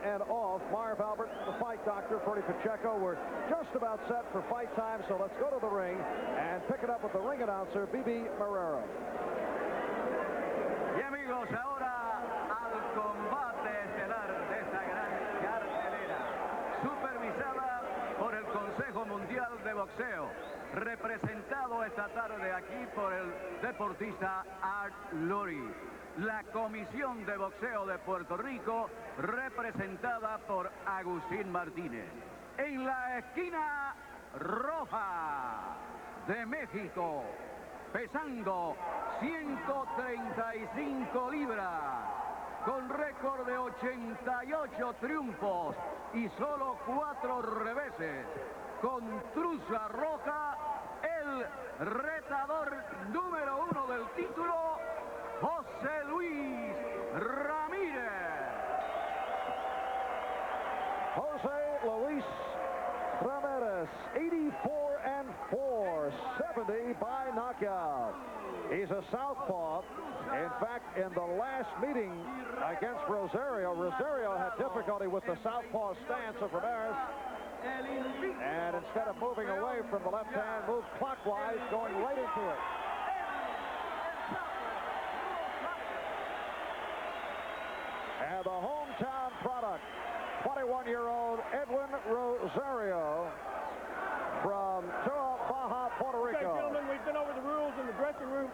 and off. Marv Albert, the fight doctor, Freddie Pacheco. We're just about set for fight time, so let's go to the ring and pick it up with the ring announcer, B.B. Marrero. Y amigos, ahora al combate estelar de esta gran cartelera, supervisada por el Consejo Mundial de Boxeo, representado esta tarde aquí por el deportista Art Lurie. La Comisión de Boxeo de Puerto Rico, representada por Agustín Martínez. En la esquina roja de México, pesando 135 libras, con récord de 88 triunfos y solo 4 reveses, con truza roja, el retador número 1 del título, José Luis Ramírez. Jose Luis Ramirez, 84-4, 70 by knockout. He's a southpaw. In fact, in the last meeting against Rosario, Rosario had difficulty with the southpaw stance of Ramirez. And instead of moving away from the left hand, moves clockwise, going right into it. And the hometown product, 21-year-old Edwin Rosario from Baja, Puerto Rico. Okay, gentlemen, we've been over the rules in the dressing room.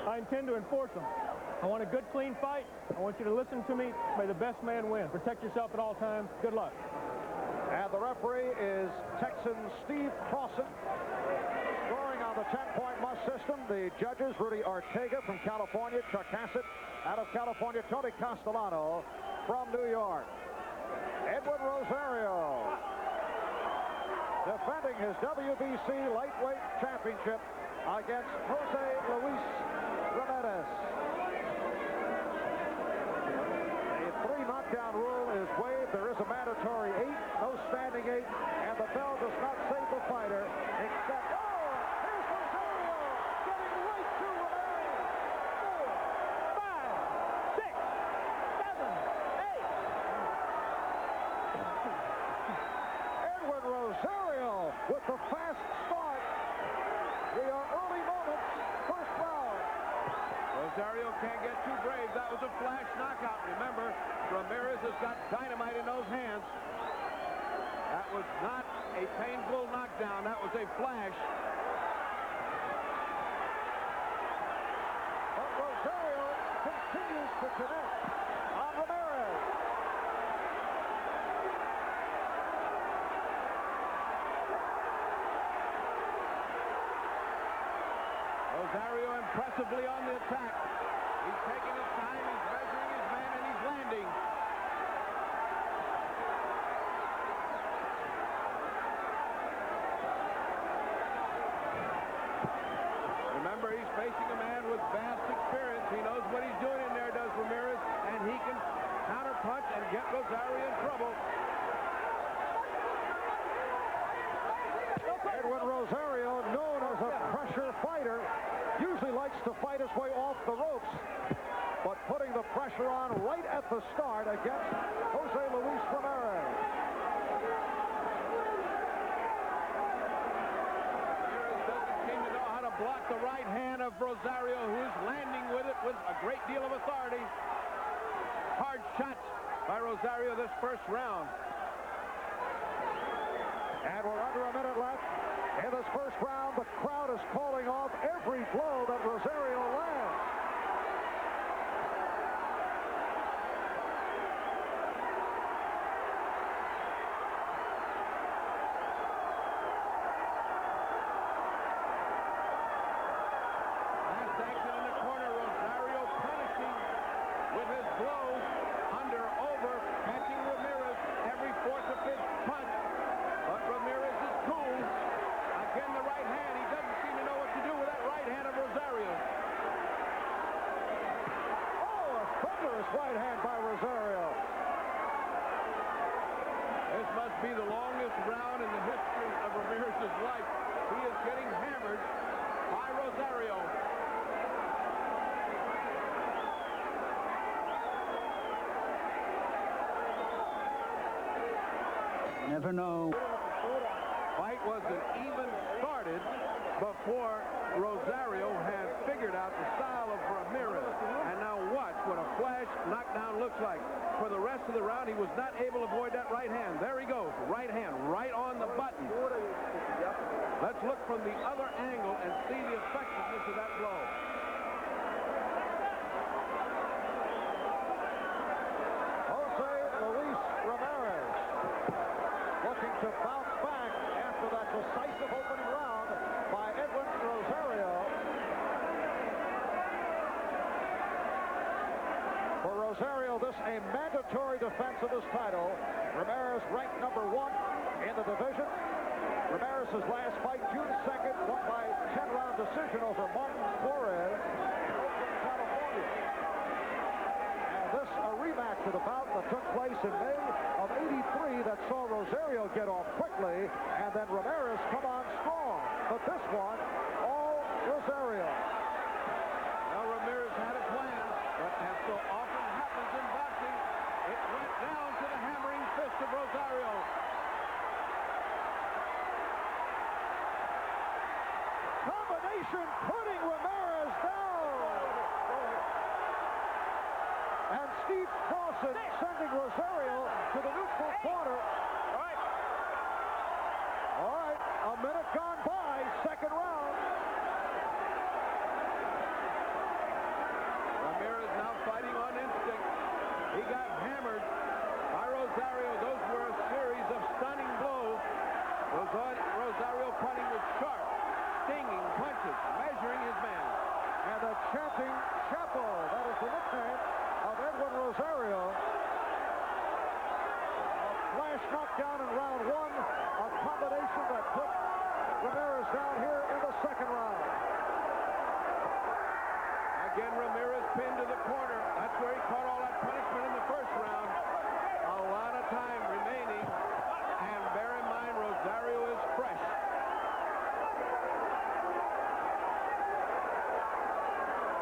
I intend to enforce them. I want a good, clean fight. I want you to listen to me. May the best man win. Protect yourself at all times. Good luck. And the referee is Texan Steve Crossan, scoring on the 10-point must system. The judges, Rudy Ortega from California, Chuck Hassett out of California, Tony Castellano from New York. Edwin Rosario defending his WBC Lightweight Championship against Jose Luis Ramirez. A 3-knockdown rule is waived. There is a mandatory 8, no standing 8, and the bell does not save the fighter, except, oh, here's Rosario getting right to Ramirez. 4, 5, 6, 7, 8. Edwin Rosario with the fast start. We are early moments, first round. Rosario can't get too brave. That was a flash knockout. Remember, Ramirez has got dynamite in those hands. That was not a painful knockdown. That was a flash. But Rosario continues to connect on Ramirez. Rosario impressively on the attack. He's taking his time, he's measuring his man, and he's landing. Remember, he's facing a man with vast experience. He knows what he's doing in there, does Ramirez, and he can counterpunch and get Rosario in trouble. Edwin Rosario, known as a pressure fighter, usually likes to fight his way off the ropes, but putting the pressure on right at the start against Jose Luis Ramirez. Ramirez doesn't seem to know how to block the right hand of Rosario, who is landing with it with a great deal of authority. Hard shots by Rosario this first round. And we're under a minute left. In this first round, the crowd is calling off every blow that Rosario lands. Last action in the corner, Rosario punishing with his blows, under, over, catching Ramirez every fourth of his punch. But Ramirez is cool. Again, the right hand. He doesn't seem to know what to do with that right hand of Rosario. Oh, a thunderous right hand by Rosario. This must be the longest round in the history of Ramirez's life. He is getting hammered by Rosario. Never know. Fight wasn't even started before Rosario had figured out the style of Ramirez. And now watch what a flash knockdown looks like. For the rest of the round, he was not able to avoid that right hand. There he goes. Right hand right on the button. Let's look from the other angle and see the effectiveness of that blow. Jose Luis Ramirez looking to bounce back after that decisive opening round by Edwin Rosario. For Rosario, this a mandatory defense of his title. Ramirez ranked #1 in the division. Ramirez's last fight, June 2nd, won by 10-round decision over Martin Flores in Oakland, California. And this a rematch of the bout that took place in May of '83 that saw Rosario get off quickly and then Ramirez come on strong. But this one, all Rosario. Well, Ramirez had a plan, but as so often happens in boxing, it went down to the hammering fist of Rosario. Combination putting Ramirez down. And Steve Clausen sending Rosario to the neutral corner. All right, a minute gone by, second round. Ramirez now fighting on instinct. He got hammered by Rosario. Those were a series of stunning blows. Rosario punting with sharp, stinging punches, measuring his man. And the chanting Chapo, that is the nickname of Edwin Rosario. A flash knockdown in round one, a combination that put Ramirez down here in the second round. Again, Ramirez pinned to the corner. That's where he caught all that punishment in the first round. A lot of time remaining. And bear in mind, Rosario is fresh.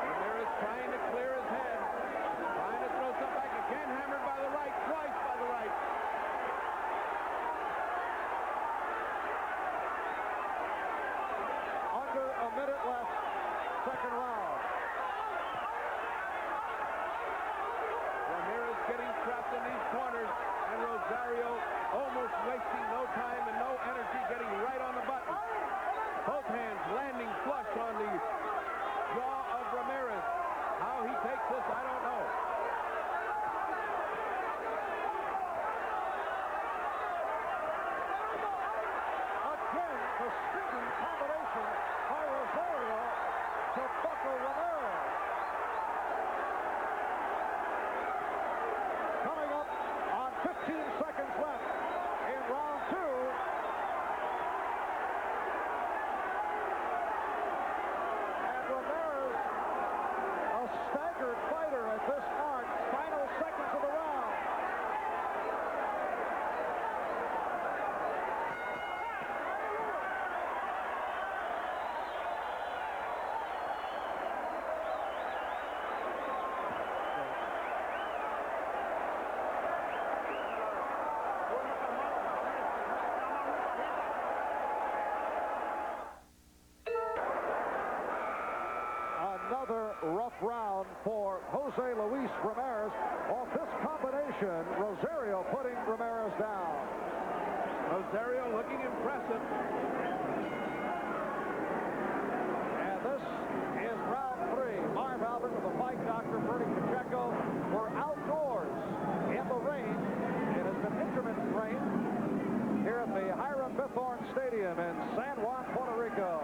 Ramirez trying to clear his head. Trying to throw something back. Again, hammered by the right. Twice by the right. Under a minute left, second round. Ramirez getting trapped in these corners, and Rosario almost wasting no time and no energy, getting right on the button. Both hands landing flush on the jaw of Ramirez. How he takes this, I don't know. Again, the stinging combination by Rosario to buckle Ramirez. Coming up on 15 seconds left in round two. And Ramirez, a staggered fighter at this mark, final seconds of the round. Another rough round for Jose Luis Ramirez. Off this combination, Rosario putting Ramirez down. Rosario looking impressive. And this is round three. Marv Albert with the fight doctor, Bernie Pacheco. We're outdoors in the rain. It has been intermittent rain here at the Hiram Bithorn Stadium in San Juan, Puerto Rico.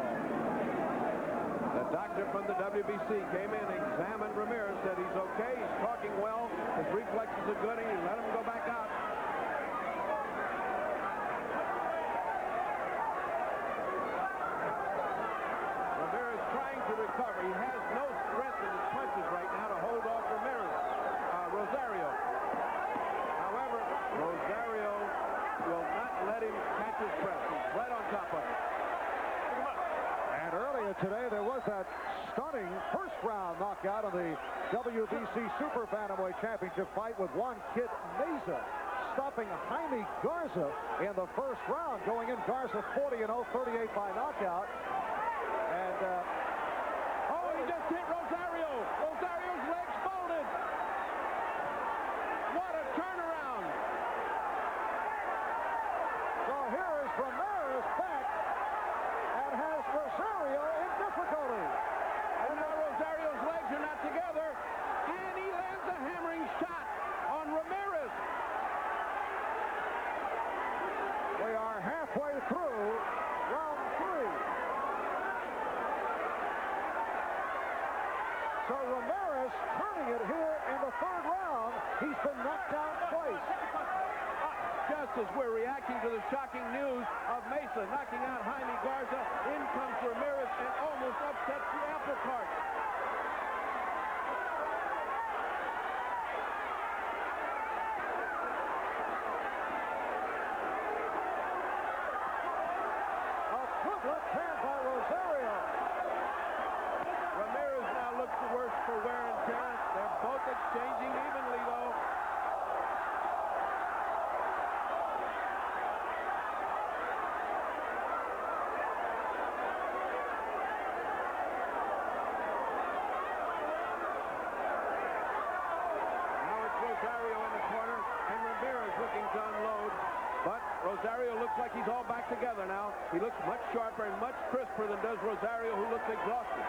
The doctor from the WBC came in, examined Ramirez, said he's okay, he's talking well, his reflexes are good, and he let him go back out. Ramirez trying to recover. He has no strength in his punches right now to hold off Rosario. However, Rosario will not let him catch his breath. He's right on top of him. And earlier today, there was that stunning first-round knockout of the WBC Super Bantamweight Championship fight with Juan Kid Meza. stopping Jaime Garza in the first round. Going in, Garza 40-0, 38 by knockout. And, he just hit Rosario. Rosario's legs folded. What a turnaround. So here is Ramirez back and has Rosario in difficulty. And now Rosario's legs are not together. And he lands a hammering shot on Ramirez. We are halfway through round 3. So Ramirez turning it here in the 3rd round. He's been knocked down twice. Just as we're reacting to the shocking news of Mesa knocking out Jaime Garza, in comes Ramirez and almost upsets the apple cart. A good left hand by Rosario. Ramirez now looks the worse for wear and tear. They're both exchanging evenly, though. Now it's Rosario in the corner, and Ramirez looking to unload. But Rosario looks like he's all back together now. He looks much sharper and much crisper than does Rosario, who looks exhausted.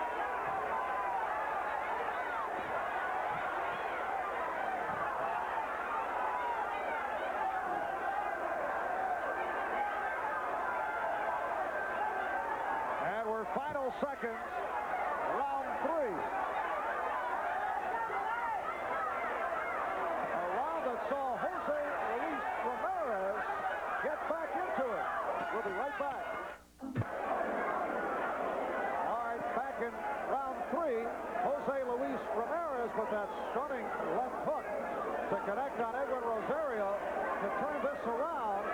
And we're final seconds, round 3. A round that saw Jose Luis Ramirez get back into it. We'll be right back. All right, back in round 3, Jose Luis Ramirez with that stunning left hook to connect on Edwin Rosario to turn this around.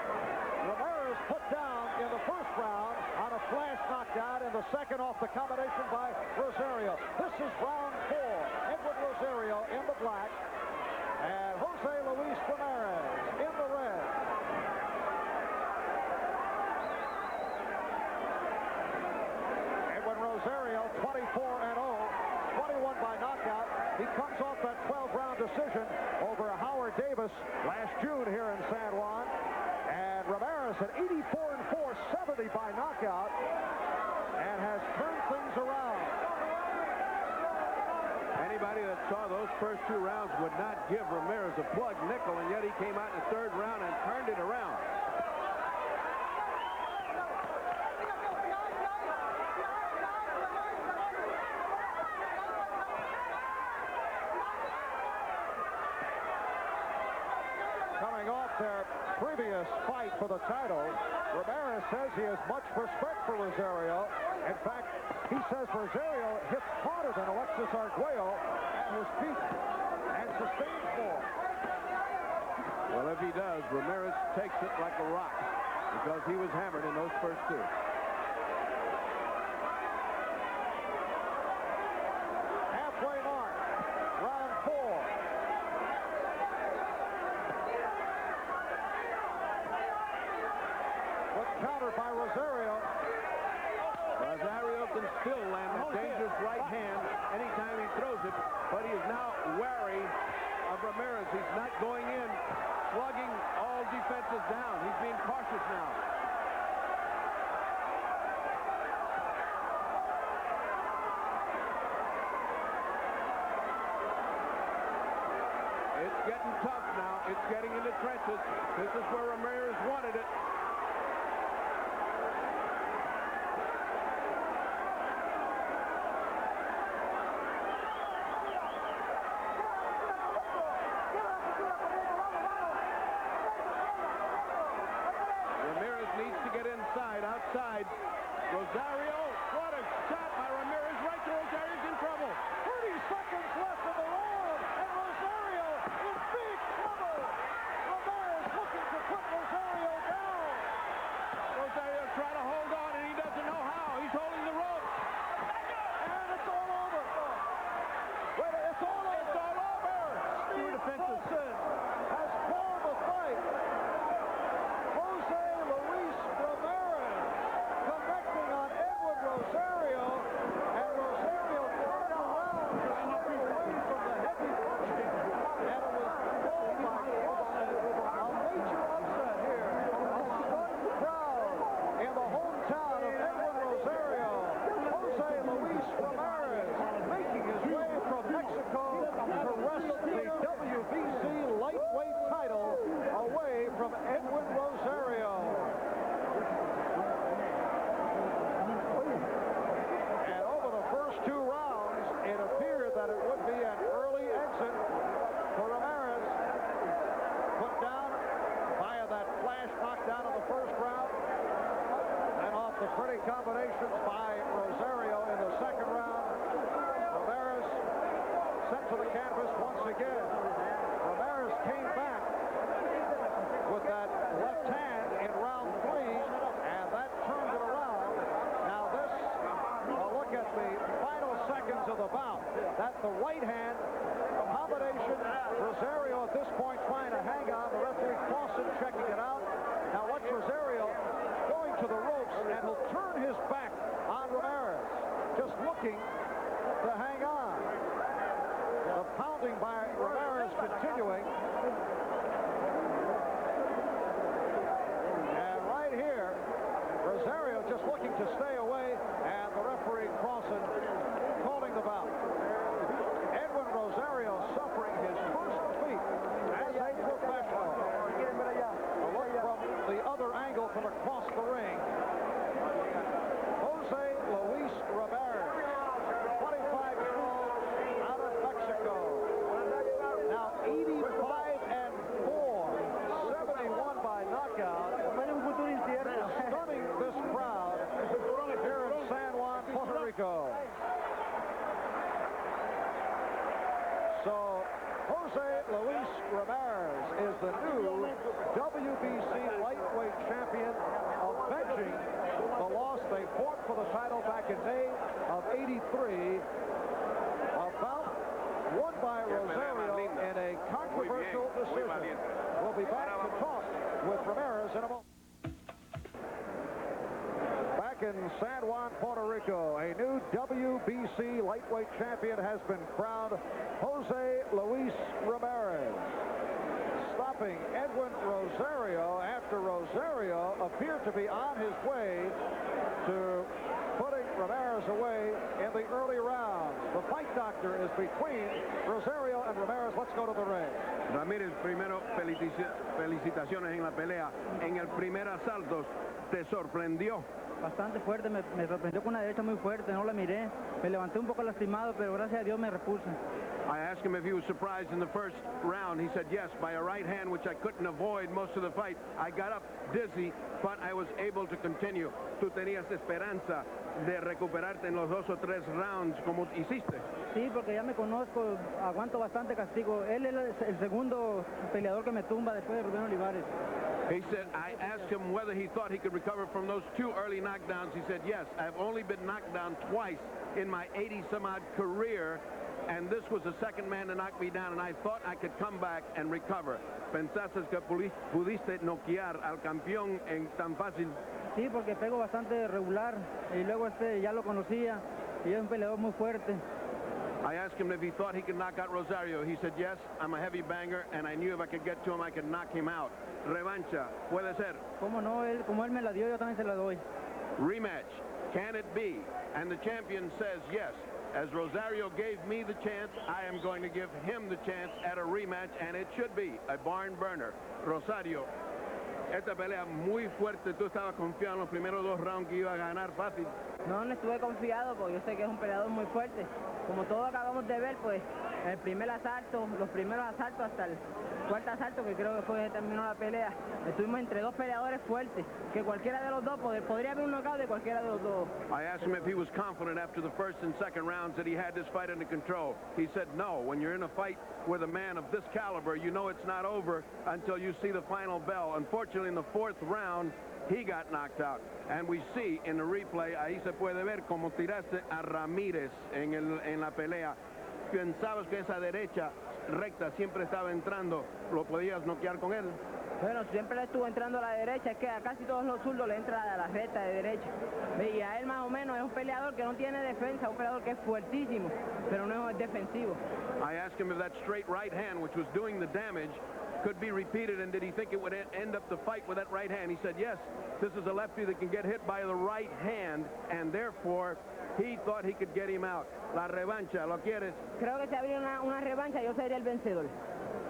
Ramirez put down in the 1st round on a flash knockdown, in the 2nd off the combination by Rosario. This is round 4. Edwin Rosario in the black and Jose Luis Ramirez in the red. Edwin Rosario 24-0, 21 by knockout. He comes off that 12-round decision over Howard Davis last June here in San Juan. And Ramirez at 84-4, 70 by knockout, and has turned things around. Anybody that saw those first 2 rounds would not give Ramirez a plug nickel, and yet he came out in the 3rd round and turned it around. Coming off their previous fight for the title, Ramirez says he has much respect for Rosario. In fact, he says Rosario hits harder than Alexis Arguello at his peak and sustains more. Well, if he does, Ramirez takes it like a rock because he was hammered in those first 2. Halfway mark, round 4. Countered by Rosario. Rosario can still land a dangerous right hand anytime he throws it, but he is now wary of Ramirez. He's not going in, slugging all defenses down. He's being cautious now. It's getting tough now. It's getting in the trenches. This is where Ramirez wanted it. Outside. Rosario, what a shot by Ramirez. Right to Rosario's in trouble. 30 seconds left in the round, and Rosario in big trouble. Ramirez looking to put Rosario down. combinations by Rosario in the second round. Ramirez sent to the canvas once again. Ramirez came back with that left hand in round 3, and that turned it around. Now this, look at the final seconds of the bout. That's the right hand combination. Rosario at this point trying to hang on. The referee Clausen checking it out. Now watch Rosario going to the ropes, and he'll turn his back on Ramirez, just looking to hang on. The pounding by Ramirez continuing. And right here, Rosario just looking to stay away, and the referee Clausen calling the bout. Edwin Rosario suffering his first defeat as a professional. A look from the other angle from across the ring. Jose Luis Ramirez, 25 years old, out of Mexico. Now 85-4, 71 by knockout. Stunning this crowd here in San Juan, Puerto Rico. So Jose Luis Ramirez is the new WBC Lightweight champion, avenging the loss they fought for the title back in May of '83. A bout won by Rosario in a controversial decision. We'll be back to talk with Ramirez in a moment. Back in San Juan, Puerto Rico, a new WBC lightweight champion has been crowned, Jose Luis Ramirez, stopping Edwin Rosario after Rosario appeared to be on his way to putting Ramirez away in the early rounds. The fight doctor is between Rosario and Ramirez. Let's go to the ring. Ramirez, primero, felicitaciones en la pelea. En el primer asalto, ¿te sorprendió? Bastante fuerte, me sorprendió con una derecha muy fuerte, no la miré. Me levanté un poco lastimado, pero gracias a Dios me repuse. I asked him if he was surprised in the first round. He said yes, by a right hand, which I couldn't avoid most of the fight. I got up dizzy, but I was able to continue. Tú tenías esperanza de recuperarte en los 2 o 3 rounds, como hiciste. Sí, porque ya me conozco, aguanto bastante castigo. Él es el segundo peleador que me tumba después de Rubén Olivares. He said, I asked him whether he thought he could recover from those 2 early knockdowns. He said, yes, I've only been knocked down twice in my 80-some-odd career, and this was the second man to knock me down, and I thought I could come back and recover. ¿Pensaste que pudiste noquear al campeón en tan fácil? Sí, porque pego bastante regular, y luego ya lo conocía, y es un peleador muy fuerte. I asked him if he thought he could knock out Rosario. He said, yes, I'm a heavy banger, and I knew if I could get to him, I could knock him out. Revancha, puede ser. Como no, como él me la dio, yo también se la doy. Rematch, can it be? And the champion says yes. As Rosario gave me the chance, I am going to give him the chance at a rematch, and it should be a barn burner. Rosario, esta pelea muy fuerte. Tú estabas confiado en los primeros 2 rounds que iba a ganar fácil. No estuve confiado, porque yo sé que es un peleador muy fuerte. Como todos acabamos de ver, pues, el primer asalto, los primeros asaltos hasta el 4º asalto, que creo que fue que terminó la pelea, estuvimos entre 2 peleadores fuertes, que cualquiera de los dos, podría haber un knockout de cualquiera de los dos. I asked him if he was confident after the first and second rounds that he had this fight under control. He said no. When you're in a fight with a man of this caliber, you know it's not over until you see the final bell. Unfortunately, in the 4th round, he got knocked out. And we see in the replay, ahí se puede ver cómo tiraste a Ramirez en la pelea. Pensabas que esa derecha recta siempre estaba entrando, ¿lo podías noquear con él? Bueno, siempre le estuvo entrando a la derecha, es que a casi todos los zurdos le entra a la recta de derecha. Y a él más o menos es un peleador que no tiene defensa, un peleador que es fuertísimo, pero no es defensivo. I asked him if that straight right hand, which was doing the damage, could be repeated, and did he think it would end up the fight with that right hand? He said, yes, this is a lefty that can get hit by the right hand, and therefore, he thought he could get him out. La revancha, ¿lo quieres? Creo que si habría una revancha, yo sería el vencedor.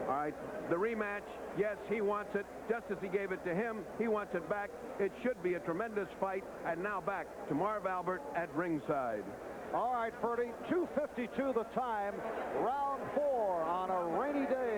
All right, the rematch, yes, he wants it. Just as he gave it to him, he wants it back. It should be a tremendous fight. And now back to Marv Albert at ringside. All right, Ferdy, 2:52 the time, round 4 on a rainy day